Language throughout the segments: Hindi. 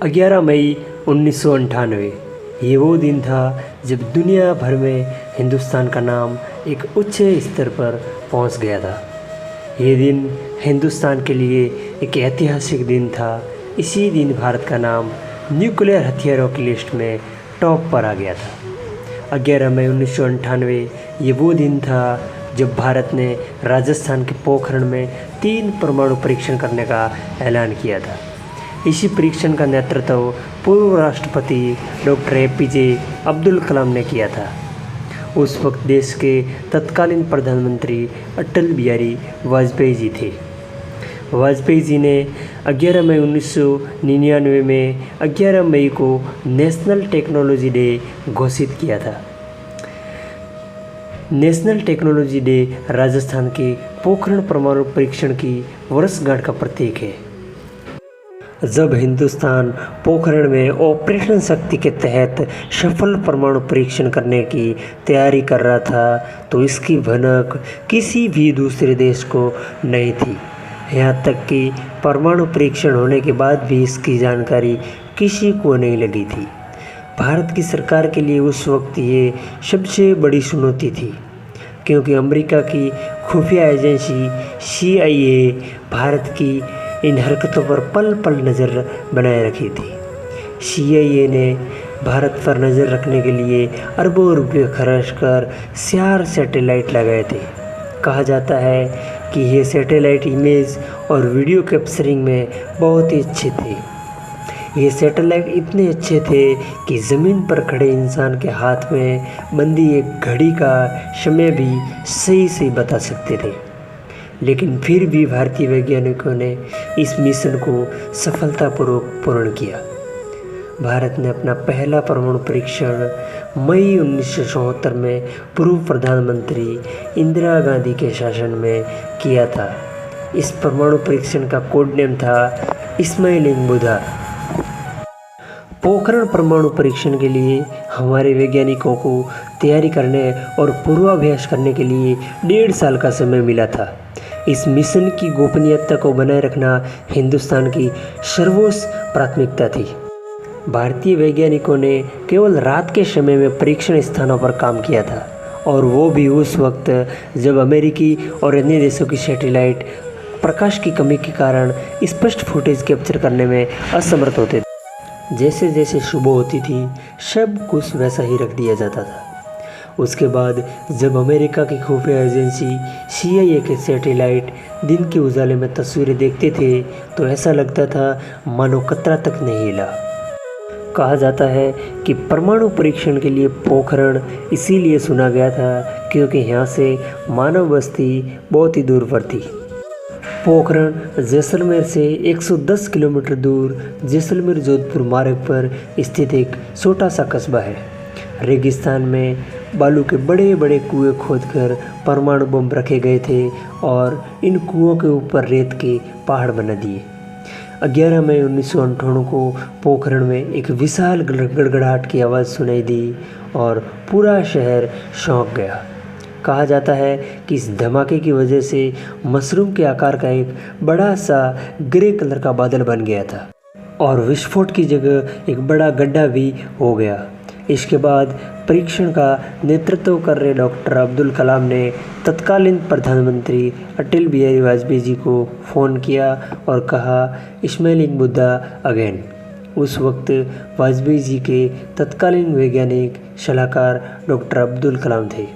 11 मई 1998 ये वो दिन था जब दुनिया भर में हिंदुस्तान का नाम एक उच्च स्तर पर पहुंच गया था। ये दिन हिंदुस्तान के लिए एक ऐतिहासिक दिन था। इसी दिन भारत का नाम न्यूक्लियर हथियारों की लिस्ट में टॉप पर आ गया था। 11 मई 1998 ये वो दिन था जब भारत ने राजस्थान के पोखरण में 3 परमाणु परीक्षण करने का ऐलान किया था। इसी परीक्षण का नेतृत्व पूर्व राष्ट्रपति डॉक्टर APJ अब्दुल कलाम ने किया था। उस वक्त देश के तत्कालीन प्रधानमंत्री अटल बिहारी वाजपेयी जी थे। वाजपेयी जी ने 11 मई 1999 में 11 मई को नेशनल टेक्नोलॉजी डे घोषित किया था। नेशनल टेक्नोलॉजी डे राजस्थान के पोखरण परमाणु परीक्षण की वर्षगांठ का प्रतीक है। जब हिंदुस्तान पोखरण में ऑपरेशन शक्ति के तहत सफल परमाणु परीक्षण करने की तैयारी कर रहा था तो इसकी भनक किसी भी दूसरे देश को नहीं थी। यहाँ तक कि परमाणु परीक्षण होने के बाद भी इसकी जानकारी किसी को नहीं लगी थी। भारत की सरकार के लिए उस वक्त ये सबसे बड़ी चुनौती थी, क्योंकि अमेरिका की खुफिया एजेंसी CIA भारत की इन हरकतों पर पल पल नज़र बनाए रखी थी। CIA ने भारत पर नज़र रखने के लिए अरबों रुपये खर्च कर 4 सैटेलाइट लगाए थे। कहा जाता है कि ये सैटेलाइट इमेज और वीडियो कैप्चरिंग में बहुत ही अच्छे थे। ये सैटेलाइट इतने अच्छे थे कि ज़मीन पर खड़े इंसान के हाथ में बंदी एक घड़ी का समय भी सही सही बता सकते थे। लेकिन फिर भी भारतीय वैज्ञानिकों ने इस मिशन को सफलतापूर्वक पूर्ण किया। भारत ने अपना पहला परमाणु परीक्षण मई 1974 में पूर्व प्रधानमंत्री इंदिरा गांधी के शासन में किया था। इस परमाणु परीक्षण का कोड नेम था स्माइलिंग बुद्धा। पोखरण परमाणु परीक्षण के लिए हमारे वैज्ञानिकों को तैयारी करने और पूर्वाभ्यास करने के लिए 1.5 साल का समय मिला था। इस मिशन की गोपनीयता को बनाए रखना हिंदुस्तान की सर्वोच्च प्राथमिकता थी। भारतीय वैज्ञानिकों ने केवल रात के समय में परीक्षण स्थानों पर काम किया था, और वो भी उस वक्त जब अमेरिकी और अन्य देशों की सैटेलाइट प्रकाश की कमी के कारण स्पष्ट फुटेज कैप्चर करने में असमर्थ होते थे। जैसे जैसे सुबह होती थी सब कुछ वैसा ही रख दिया जाता था। उसके बाद जब अमेरिका की खुफिया एजेंसी CIA के सैटेलाइट दिन के उजाले में तस्वीरें देखते थे तो ऐसा लगता था मानो कतरा तक नहीं हिला। कहा जाता है कि परमाणु परीक्षण के लिए पोखरण इसीलिए चुना गया था क्योंकि यहाँ से मानव बस्ती बहुत ही दूर पर थी। पोखरण जैसलमेर से 110 किलोमीटर दूर जैसलमेर जोधपुर मार्ग पर स्थित एक छोटा सा कस्बा है। रेगिस्तान में बालू के बड़े बड़े कुएं खोदकर परमाणु बम रखे गए थे और इन कुओं के ऊपर रेत के पहाड़ बना दिए। 11 मई 1998 को पोखरण में एक विशाल गड़गड़ाहट की आवाज़ सुनाई दी और पूरा शहर चौंक गया। कहा जाता है कि इस धमाके की वजह से मशरूम के आकार का एक बड़ा सा ग्रे कलर का बादल बन गया था और विस्फोट की जगह एक बड़ा गड्ढा भी हो गया। इसके बाद परीक्षण का नेतृत्व कर रहे डॉक्टर अब्दुल कलाम ने तत्कालीन प्रधानमंत्री अटल बिहारी वाजपेयी जी को फ़ोन किया और कहा स्माइलिंग बुद्धा अगेन। उस वक्त वाजपेयी जी के तत्कालीन वैज्ञानिक सलाहकार डॉक्टर अब्दुल कलाम थे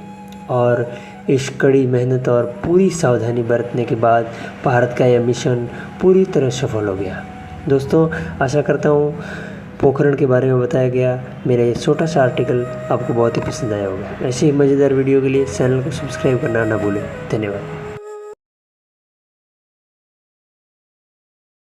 और इस कड़ी मेहनत और पूरी सावधानी बरतने के बाद भारत का यह मिशन पूरी तरह सफल हो गया। दोस्तों, आशा करता हूँ पोखरण के बारे में बताया गया मेरा ये छोटा सा आर्टिकल आपको बहुत ही पसंद आया होगा। ऐसे ही मज़ेदार वीडियो के लिए चैनल को सब्सक्राइब करना ना भूलें। धन्यवाद।